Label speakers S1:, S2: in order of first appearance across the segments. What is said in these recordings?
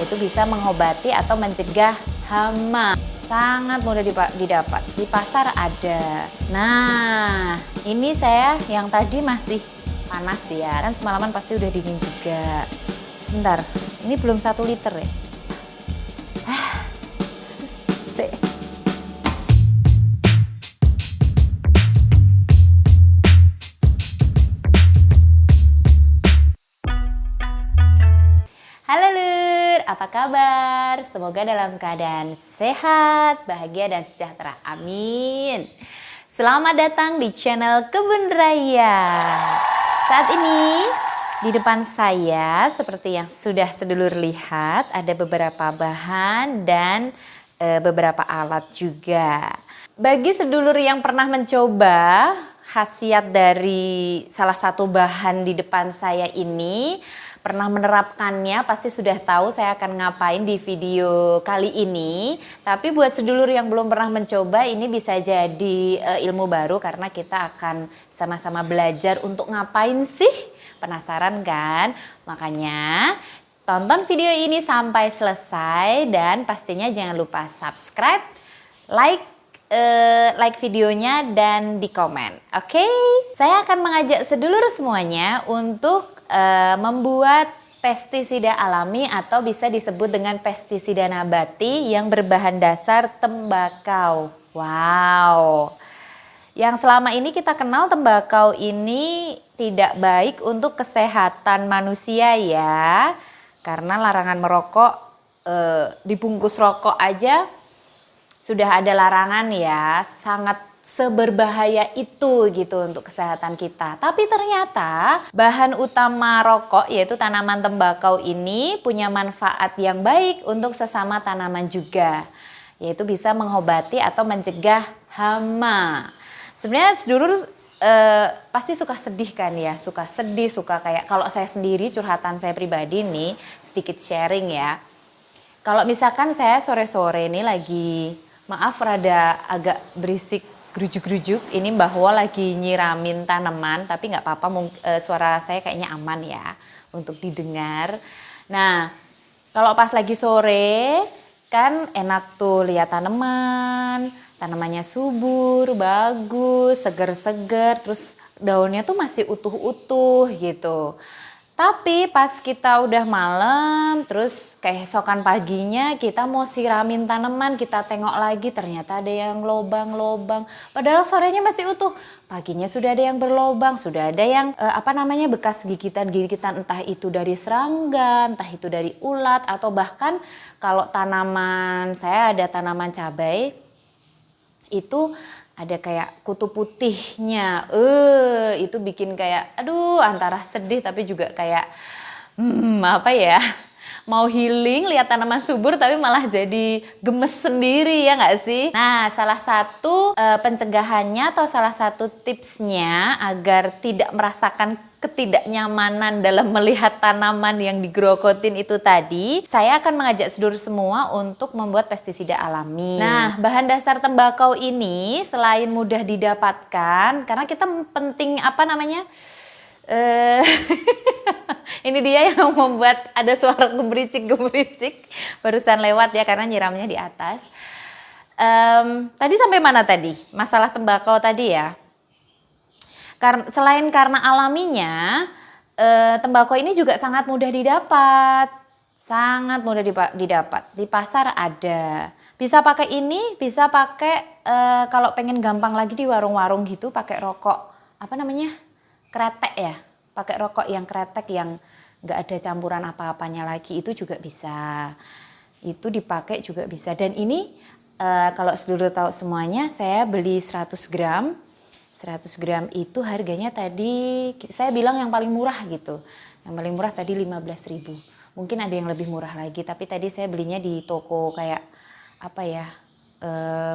S1: yaitu bisa mengobati atau mencegah hama. Sangat mudah didapat, di pasar ada. Nah, ini saya yang tadi masih panas ya, kan semalaman pasti udah dingin juga. Sebentar, ini belum 1 liter ya. Halo Lur, apa kabar? Semoga dalam keadaan sehat, bahagia dan sejahtera. Amin. Selamat datang di channel Kebun Raya. Saat ini di depan saya seperti yang sudah sedulur lihat ada beberapa bahan dan beberapa alat juga. Bagi sedulur yang pernah mencoba khasiat dari salah satu bahan di depan saya ini, pernah menerapkannya, pasti sudah tahu saya akan ngapain di video kali ini. Tapi buat sedulur yang belum pernah mencoba, ini bisa jadi ilmu baru karena kita akan sama-sama belajar untuk ngapain sih? Penasaran kan? Makanya tonton video ini sampai selesai dan pastinya jangan lupa subscribe, like videonya dan di komen. Oke? Saya akan mengajak sedulur semuanya untuk membuat pestisida alami atau bisa disebut dengan pestisida nabati yang berbahan dasar tembakau. Wow. Yang selama ini kita kenal tembakau ini tidak baik untuk kesehatan manusia ya. Karena larangan merokok, dibungkus rokok aja sudah ada larangan ya, sangat seberbahaya itu gitu untuk kesehatan kita. Tapi ternyata bahan utama rokok yaitu tanaman tembakau ini punya manfaat yang baik untuk sesama tanaman juga. Yaitu bisa mengobati atau mencegah hama. Sebenarnya sedulur pasti suka sedih kan ya, suka sedih, suka kayak kalau saya sendiri curhatan saya pribadi nih sedikit sharing ya. Kalau misalkan saya sore-sore ini lagi maaf rada agak berisik gerujuk-gerujuk, ini bahwa lagi nyiramin tanaman, tapi nggak apa-apa, suara saya kayaknya aman ya untuk didengar. Nah, kalau pas lagi sore kan enak tuh lihat tanamannya subur, bagus, seger-seger, terus daunnya tuh masih utuh-utuh gitu. Tapi pas kita udah malam, terus keesokan paginya kita mau siramin tanaman, kita tengok lagi ternyata ada yang lobang-lobang. Padahal sorenya masih utuh, paginya sudah ada yang berlobang, sudah ada yang bekas gigitan-gigitan, entah itu dari serangga, entah itu dari ulat, atau bahkan kalau tanaman, saya ada tanaman cabai, itu ada kayak kutu putihnya, itu bikin kayak aduh antara sedih tapi juga kayak mau healing lihat tanaman subur tapi malah jadi gemes sendiri ya nggak sih? Nah, salah satu pencegahannya atau salah satu tipsnya agar tidak merasakan ketidaknyamanan dalam melihat tanaman yang digerokotin itu tadi, saya akan mengajak sedulur semua untuk membuat pestisida alami. Nah, bahan dasar tembakau ini selain mudah didapatkan, karena kita penting ini dia yang membuat ada suara gemericik-gemericik barusan lewat ya karena nyiramnya di atas. Tadi sampai mana tadi? Masalah tembakau tadi ya. Selain karena alaminya, tembakau ini juga sangat mudah didapat. Sangat mudah didapat. Di pasar ada. Bisa pakai ini, bisa pakai kalau pengen gampang lagi di warung-warung gitu pakai rokok. Kretek ya. Pakai rokok yang kretek yang nggak ada campuran apa-apanya lagi itu juga bisa. Itu dipakai juga bisa. Dan ini kalau sedulur tahu semuanya, saya beli 100 gram. 100 gram itu harganya tadi saya bilang yang paling murah gitu. Yang paling murah tadi 15.000. Mungkin ada yang lebih murah lagi, tapi tadi saya belinya di toko kayak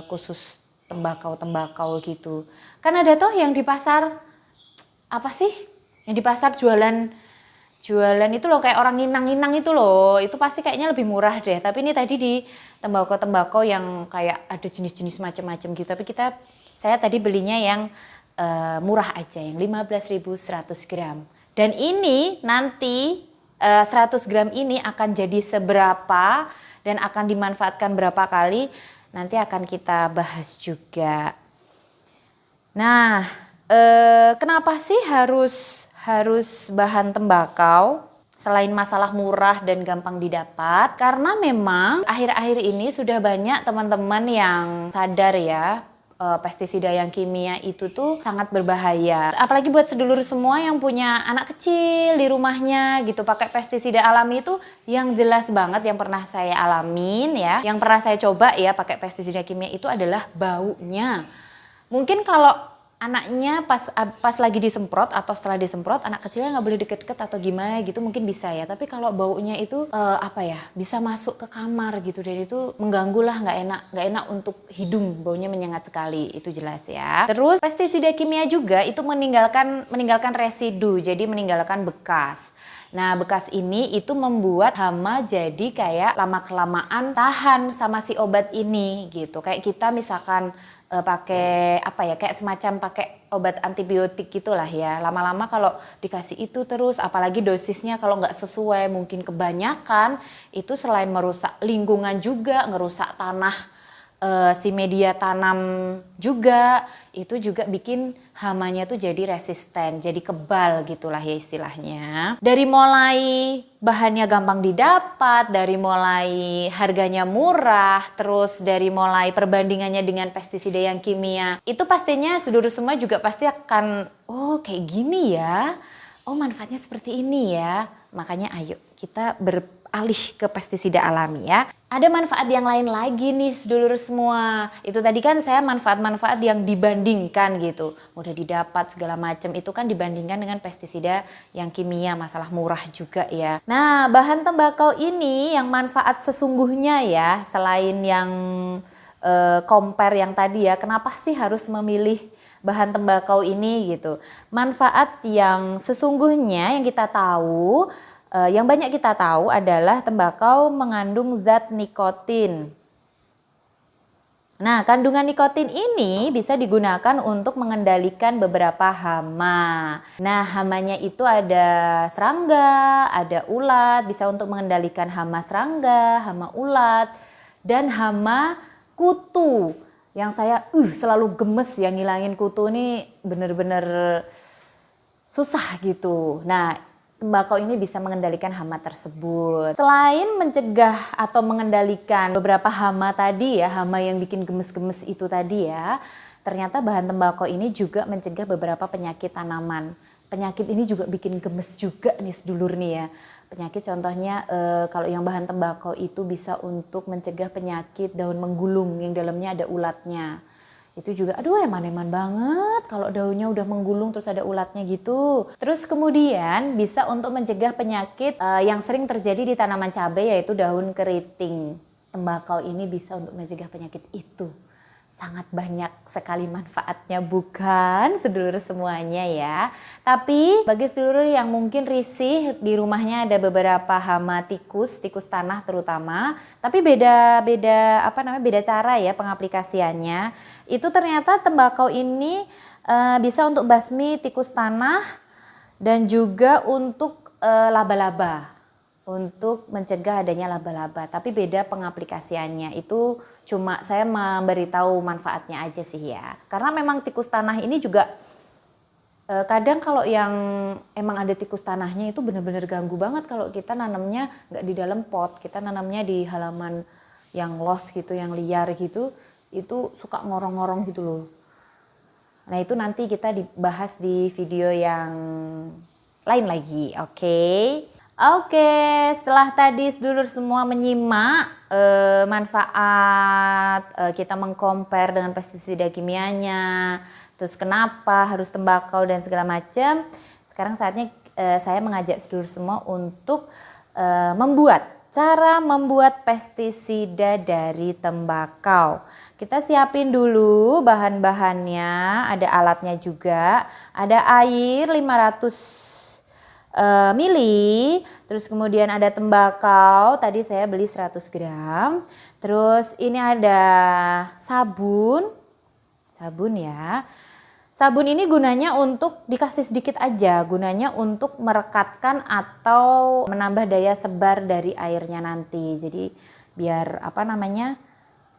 S1: khusus tembakau gitu. Kan ada tuh yang di pasar yang di pasar jualan itu loh, kayak orang nginang-nginang itu loh. Itu pasti kayaknya lebih murah deh. Tapi ini tadi di tembakau yang kayak ada jenis-jenis macam-macam gitu. Tapi saya tadi belinya yang murah aja, yang 15.100 gram. Dan ini nanti 100 gram ini akan jadi seberapa dan akan dimanfaatkan berapa kali, nanti akan kita bahas juga. Nah, kenapa sih harus bahan tembakau? Selain masalah murah dan gampang didapat, karena memang akhir-akhir ini sudah banyak teman-teman yang sadar ya, pestisida yang kimia itu tuh sangat berbahaya. Apalagi buat sedulur semua yang punya anak kecil di rumahnya gitu, pakai pestisida alami itu yang jelas banget yang pernah saya alamin ya, yang pernah saya coba ya pakai pestisida kimia itu adalah baunya. Mungkin kalau anaknya pas lagi disemprot atau setelah disemprot, anak kecilnya nggak boleh deket-deket atau gimana gitu mungkin bisa ya. Tapi kalau baunya itu bisa masuk ke kamar gitu dan itu mengganggu lah, nggak enak untuk hidung, baunya menyengat sekali, itu jelas ya. Terus pestisida kimia juga itu meninggalkan residu, jadi meninggalkan bekas. Nah, bekas ini itu membuat hama jadi kayak lama-kelamaan tahan sama si obat ini gitu. Kayak kita misalkan pakai kayak semacam pakai obat antibiotik gitulah ya. Lama-lama kalau dikasih itu terus, apalagi dosisnya kalau nggak sesuai, mungkin kebanyakan, itu selain merusak lingkungan juga, ngerusak tanah, si media tanam juga, itu juga bikin hamanya tuh jadi resisten, jadi kebal gitulah ya istilahnya. Dari mulai bahannya gampang didapat, dari mulai harganya murah, terus dari mulai perbandingannya dengan pestisida yang kimia, itu pastinya sedulur semua juga pasti akan, oh kayak gini ya, oh manfaatnya seperti ini ya. Makanya ayo kita beralih ke pestisida alami ya. Ada manfaat yang lain lagi nih sedulur semua. Itu tadi kan saya manfaat-manfaat yang dibandingkan gitu. Mudah didapat segala macam, itu kan dibandingkan dengan pestisida yang kimia, masalah murah juga ya. Nah, bahan tembakau ini yang manfaat sesungguhnya ya, selain yang compare yang tadi ya, kenapa sih harus memilih bahan tembakau ini gitu. Manfaat yang sesungguhnya yang kita tahu, yang banyak kita tahu adalah tembakau mengandung zat nikotin. Nah, kandungan nikotin ini bisa digunakan untuk mengendalikan beberapa hama. Nah, hamanya itu ada serangga, ada ulat, bisa untuk mengendalikan hama serangga, hama ulat, dan hama kutu. Yang saya selalu gemes yang ngilangin kutu ini bener-bener susah gitu. Nah, tembakau ini bisa mengendalikan hama tersebut. Selain mencegah atau mengendalikan beberapa hama tadi ya, hama yang bikin gemes-gemes itu tadi ya, ternyata bahan tembakau ini juga mencegah beberapa penyakit tanaman. Penyakit ini juga bikin gemes juga nih sedulur nih ya. Penyakit contohnya kalau yang bahan tembakau itu bisa untuk mencegah penyakit daun menggulung yang dalamnya ada ulatnya. Itu juga aduh eman-eman banget kalau daunnya udah menggulung terus ada ulatnya gitu. Terus kemudian bisa untuk mencegah penyakit yang sering terjadi di tanaman cabai yaitu daun keriting. Tembakau ini bisa untuk mencegah penyakit itu. Sangat banyak sekali manfaatnya bukan sedulur semuanya ya. Tapi bagi sedulur yang mungkin risih di rumahnya ada beberapa hama tikus tanah terutama, tapi beda cara ya pengaplikasiannya. Itu ternyata tembakau ini bisa untuk basmi tikus tanah dan juga untuk laba-laba. Untuk mencegah adanya laba-laba, tapi beda pengaplikasiannya. Itu cuma saya memberitahu manfaatnya aja sih ya. Karena memang tikus tanah ini juga kadang kalau yang emang ada tikus tanahnya itu benar-benar ganggu banget kalau kita nanamnya nggak di dalam pot, kita nanamnya di halaman yang los gitu, yang liar gitu, itu suka ngorong-ngorong gitu loh. Nah itu nanti kita dibahas di video yang lain lagi, oke? Oke, setelah tadi sedulur semua menyimak manfaat kita mengcompare dengan pestisida kimianya, terus kenapa harus tembakau dan segala macam. Sekarang saatnya saya mengajak sedulur semua untuk cara membuat pestisida dari tembakau. Kita siapin dulu bahan-bahannya, ada alatnya juga, ada air 500 mili, terus kemudian ada tembakau, tadi saya beli 100 gram, terus ini ada sabun ya, Sabun ini gunanya untuk dikasih sedikit aja, gunanya untuk merekatkan atau menambah daya sebar dari airnya nanti. Jadi biar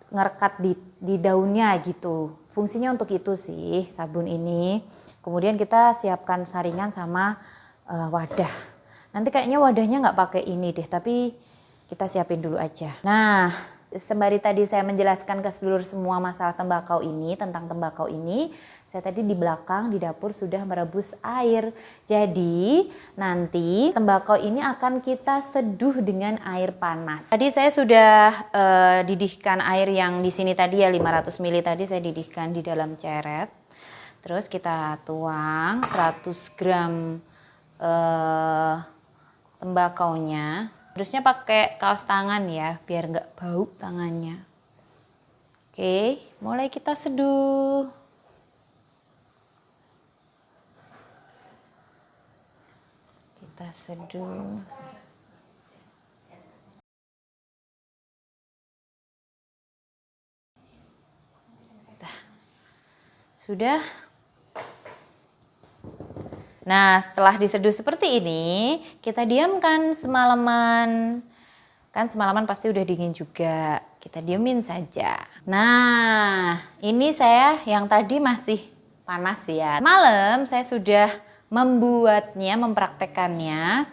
S1: ngerekat di daunnya gitu. Fungsinya untuk itu sih sabun ini. Kemudian kita siapkan saringan sama wadah. Nanti kayaknya wadahnya nggak pakai ini deh, tapi kita siapin dulu aja. Nah, sembari tadi saya menjelaskan ke seluruh semua masalah tentang tembakau ini, saya tadi di belakang di dapur sudah merebus air. Jadi nanti tembakau ini akan kita seduh dengan air panas. Tadi saya sudah didihkan air yang di sini tadi ya 500 ml tadi saya didihkan di dalam ceret. Terus kita tuang 100 gram tembakaunya. Harusnya pakai kaos tangan ya, biar nggak bau tangannya. Oke, mulai kita seduh. Kita seduh. Sudah. Nah, setelah diseduh seperti ini, kita diamkan semalaman. Kan semalaman pasti udah dingin juga. Kita diemin saja. Nah, ini saya yang tadi masih panas ya. Malam saya sudah mempraktekannya.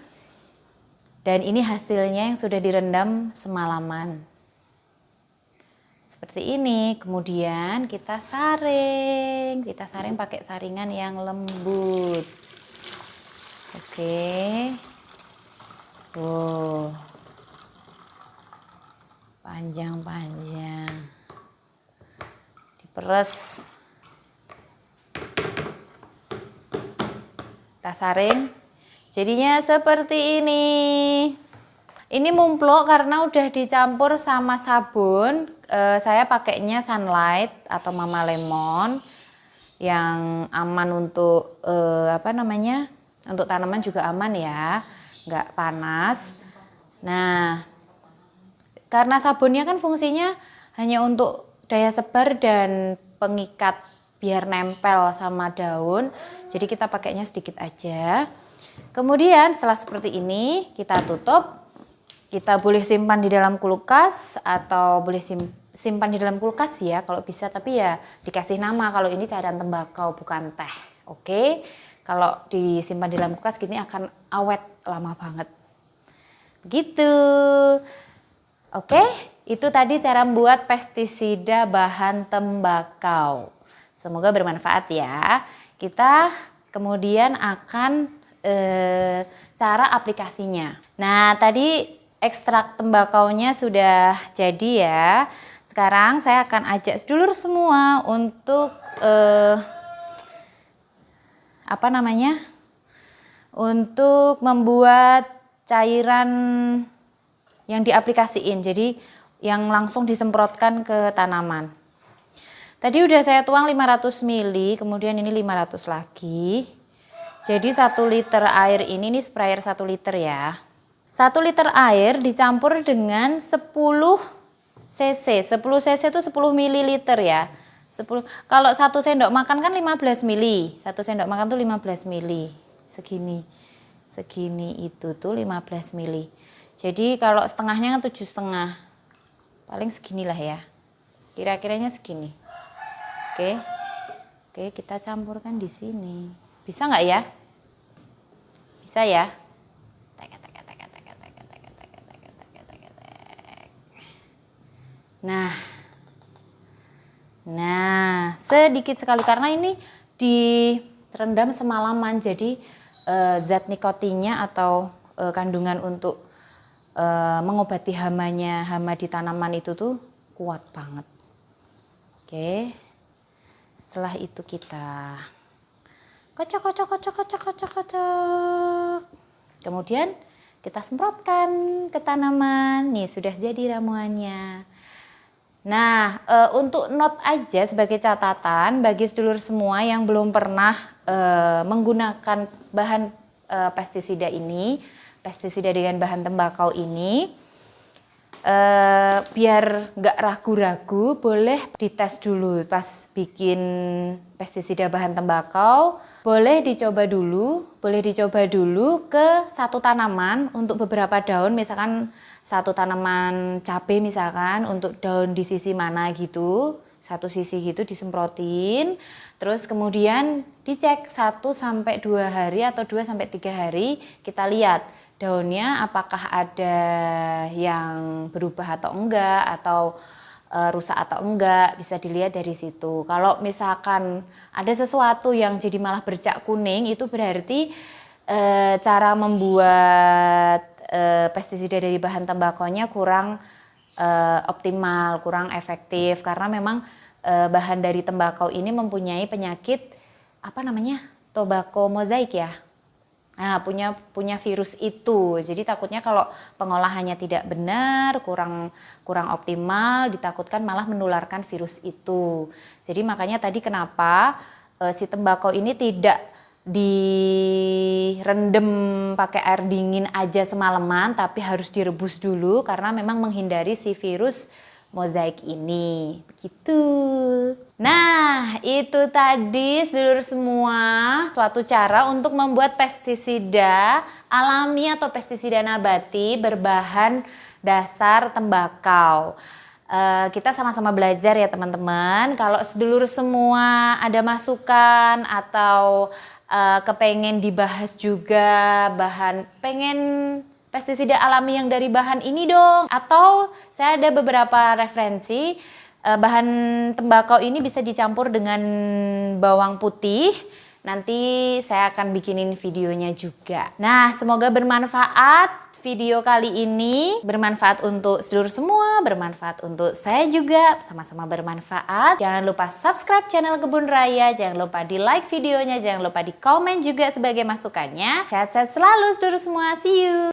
S1: Dan ini hasilnya yang sudah direndam semalaman. Seperti ini. Kemudian kita saring. Kita saring pakai saringan yang lembut. Oke. Tuh. Panjang-panjang. Diperes. Kita saring. Jadinya seperti ini. Ini mumplok karena udah dicampur sama sabun. Saya pakainya Sunlight atau Mama Lemon yang aman untuk untuk tanaman juga aman ya, nggak panas. Nah, karena sabunnya kan fungsinya hanya untuk daya sebar dan pengikat biar nempel sama daun. Jadi kita pakainya sedikit aja. Kemudian setelah seperti ini kita tutup. Kita boleh simpan di dalam kulkas atau boleh simpan di dalam kulkas ya kalau bisa. Tapi ya dikasih nama kalau ini cairan tembakau bukan teh. Oke. Kalau disimpan di dalam kulkas gini akan awet lama banget. Begitu. Oke, itu tadi cara membuat pestisida bahan tembakau. Semoga bermanfaat ya. Kita kemudian akan cara aplikasinya. Nah, tadi ekstrak tembakaunya sudah jadi ya. Sekarang saya akan ajak sedulur semua untuk untuk membuat cairan yang diaplikasiin. Jadi yang langsung disemprotkan ke tanaman. Tadi udah saya tuang 500 ml, kemudian ini 500 lagi. Jadi 1 liter air ini sprayer 1 liter ya. 1 liter air dicampur dengan 10 cc. 10 cc itu 10 ml ya. 10. Kalau 1 sendok makan kan 15 ml. 1 sendok makan tuh 15 ml. Segini itu tuh 15 ml. Jadi kalau setengahnya kan 7,5. Paling seginilah ya. Kira-kiranya segini. Oke. Oke, kita campurkan di sini. Bisa nggak ya? Bisa ya? Nah, sedikit sekali karena ini direndam semalaman, jadi zat nikotinnya atau kandungan untuk mengobati hama di tanaman itu tuh kuat banget. Oke, setelah itu kita kocok. Kemudian kita semprotkan ke tanaman. Nih sudah jadi ramuannya. Nah, untuk note aja sebagai catatan bagi sedulur semua yang belum pernah menggunakan bahan pestisida dengan bahan tembakau ini, biar nggak ragu-ragu, boleh dites dulu pas bikin pestisida bahan tembakau. Boleh dicoba dulu ke satu tanaman untuk beberapa daun, misalkan satu tanaman cabai misalkan untuk daun di sisi mana gitu, satu sisi gitu disemprotin. Terus kemudian dicek 1-2 hari atau 2-3 hari, kita lihat daunnya apakah ada yang berubah atau enggak, atau rusak atau enggak, bisa dilihat dari situ. Kalau misalkan ada sesuatu yang jadi malah bercak kuning, itu berarti cara membuat pestisida dari bahan tembakonya kurang optimal, kurang efektif, karena memang bahan dari tembakau ini mempunyai penyakit apa namanya, tobacco mosaic ya. Nah, punya virus itu. Jadi takutnya kalau pengolahannya tidak benar, kurang optimal, ditakutkan malah menularkan virus itu. Jadi makanya tadi kenapa si tembakau ini tidak direndam pakai air dingin aja semalaman, tapi harus direbus dulu karena memang menghindari si virus mozaik ini. Begitu. Nah, itu tadi sedulur semua suatu cara untuk membuat pestisida alami atau pestisida nabati berbahan dasar tembakau. Kita sama-sama belajar ya teman-teman. Kalau sedulur semua ada masukan atau kepengen dibahas juga pengen pestisida alami yang dari bahan ini dong, atau saya ada beberapa referensi bahan tembakau ini bisa dicampur dengan bawang putih. Nanti saya akan bikinin videonya juga. Nah, semoga bermanfaat video kali ini, bermanfaat untuk seluruh semua, bermanfaat untuk saya juga, sama-sama bermanfaat. Jangan lupa subscribe channel Kebun Raya, jangan lupa di like videonya, jangan lupa di komen juga sebagai masukannya. Sehat-sehat selalu seluruh semua, see you!